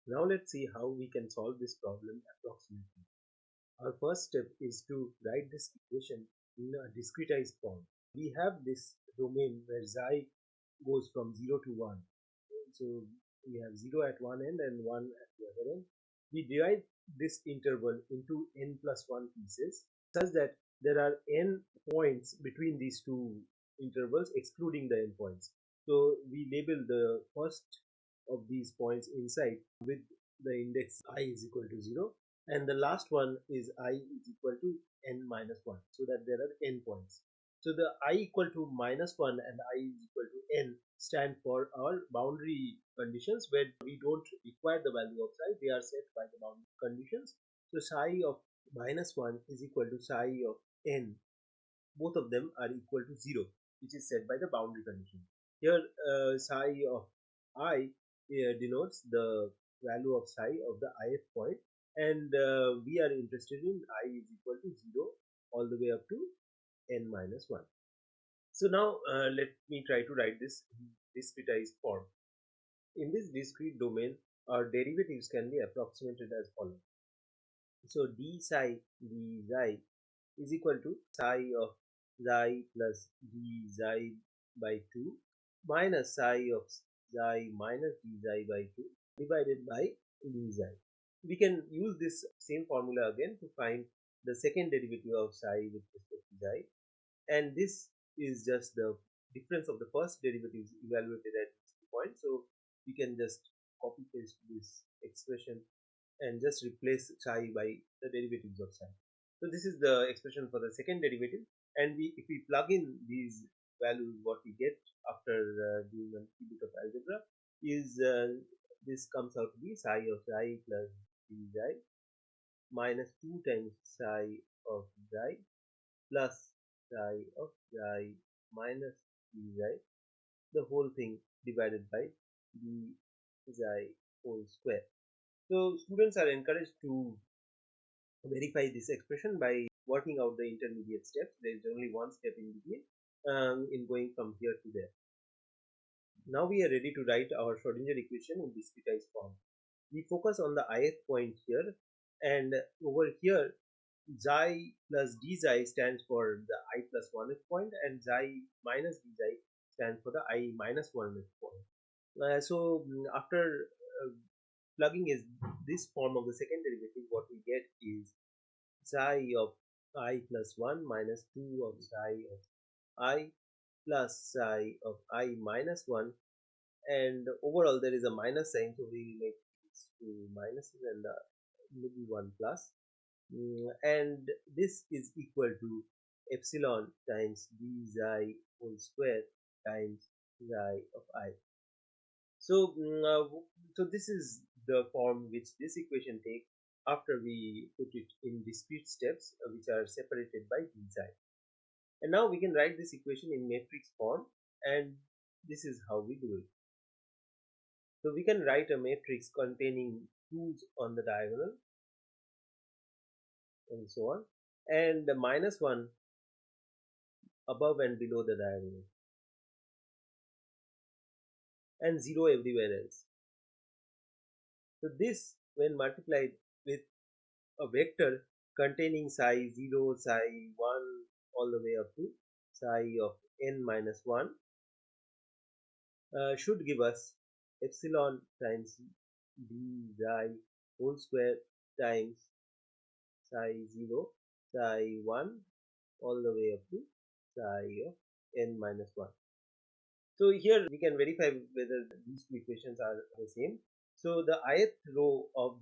Now let's see how we can solve this problem approximately. Our first step is to write this equation in a discretized form. We have this domain where xi goes from 0 to 1. So we have 0 at one end and 1 at the other end. We divide this interval into n plus 1 pieces such that there are n points between these two intervals excluding the endpoints. So we label the first of these points inside with the index I is equal to 0, and the last one is I is equal to n minus 1, so that there are n points. So the I equal to minus 1 and I is equal to n stand for our boundary conditions where we don't require the value of psi, they are set by the boundary conditions. So psi of minus 1 is equal to psi of n. Both of them are equal to 0, which is set by the boundary condition. Here psi of I denotes the value of psi of the ith point, and we are interested in I is equal to 0 all the way up to n minus 1. So now let me try to write this in discretized form. In this discrete domain, our derivatives can be approximated as follows. So d psi d xi is equal to psi of xi plus d xi by 2 minus psi of xi minus d xi by 2 divided by d xi. We can use this same formula again to find the second derivative of psi with respect to xi, and this is just the difference of the first derivatives evaluated at this point. So we can just copy paste this expression and just replace psi by the derivatives of psi. So this is the expression for the second derivative, and if we plug in these values, what we get after doing a little bit of algebra is this comes out to be psi of xi plus d xi minus 2 times psi of xi plus psi of xi minus d xi, the whole thing divided by d xi whole square. So students are encouraged to verify this expression by working out the intermediate steps. There is only one step in between in going from here to there. Now we are ready to write our Schrodinger equation in discretized form. We focus on the ith point here, and over here xi plus d xi stands for the I plus 1th point, and xi minus d xi stands for the I minus 1th point. So after plugging is this form of the second derivative, what we get is psi of I plus 1 minus 2 of psi of I plus psi of I minus 1, and overall there is a minus sign, so we make these two minuses and the middle one plus. And this is equal to epsilon times d xi whole square times xi of I. So, so this is the form which this equation takes after we put it in discrete steps which are separated by d xi. And now we can write this equation in matrix form, and this is how we do it. So we can write a matrix containing 2's on the diagonal and so on, and the minus 1 above and below the diagonal, and 0 everywhere else. So this, when multiplied with a vector containing psi 0, psi 1 all the way up to psi of n minus 1, should give us epsilon times d xi whole square times psi 0, psi 1 all the way up to psi of n minus 1. So here we can verify whether these two equations are the same. So the ith row of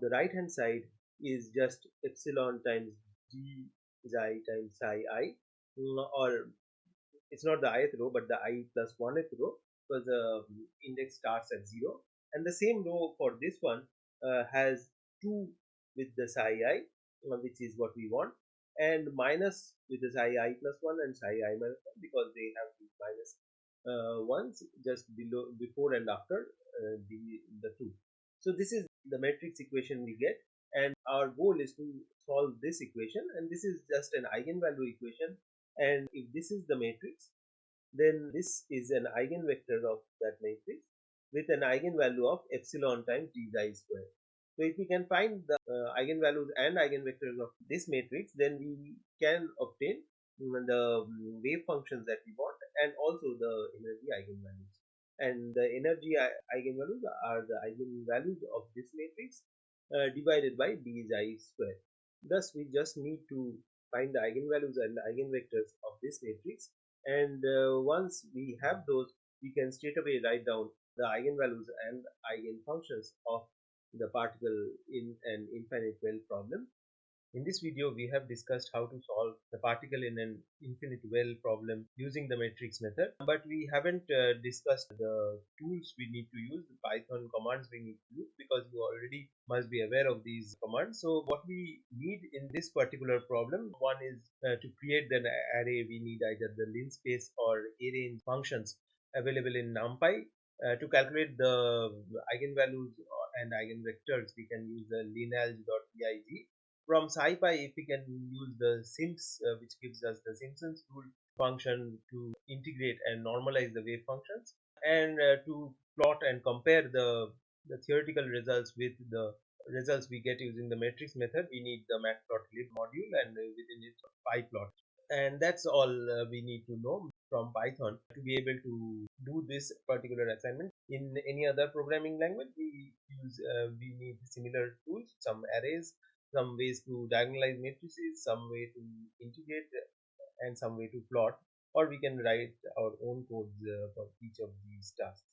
the right hand side is just epsilon times d xi times psi I, or it's not the ith row but the I plus 1th row, because the index starts at 0, and the same row for this one has 2 with the psi I, which is what we want, and minus with the psi I plus 1 and psi I minus 1, because they have these minus ones just below, before and after the 2. So this is the matrix equation we get, and our goal is to solve this equation, and this is just an eigenvalue equation, and if this is the matrix, then this is an eigenvector of that matrix, with an eigenvalue of epsilon times d xi square. So if we can find the eigenvalues and eigenvectors of this matrix, then we can obtain the wave functions that we want and also the energy eigenvalues. And the energy eigenvalues are the eigenvalues of this matrix divided by d xi square. Thus, we just need to find the eigenvalues and the eigenvectors of this matrix. And once we have those, we can straight away write down the eigenvalues and eigenfunctions of the particle in an infinite well problem. In this video, we have discussed how to solve the particle in an infinite well problem using the matrix method, but we haven't discussed the tools we need to use, the Python commands we need to use, because you already must be aware of these commands. So what we need in this particular problem, one is to create an array, we need either the linspace or array functions available in NumPy. To calculate the eigenvalues and eigenvectors, we can use the linalg.pig. From SciPy, if we can use the Sims, which gives us the Simpsons rule function to integrate and normalize the wave functions, and to plot and compare the theoretical results with the results we get using the matrix method, we need the matplotlib module and within it pyplot. And that's all we need to know from Python to be able to do this particular assignment. In any other programming language, we need similar tools, some arrays, some ways to diagonalize matrices, some way to integrate, and some way to plot, or we can write our own codes for each of these tasks.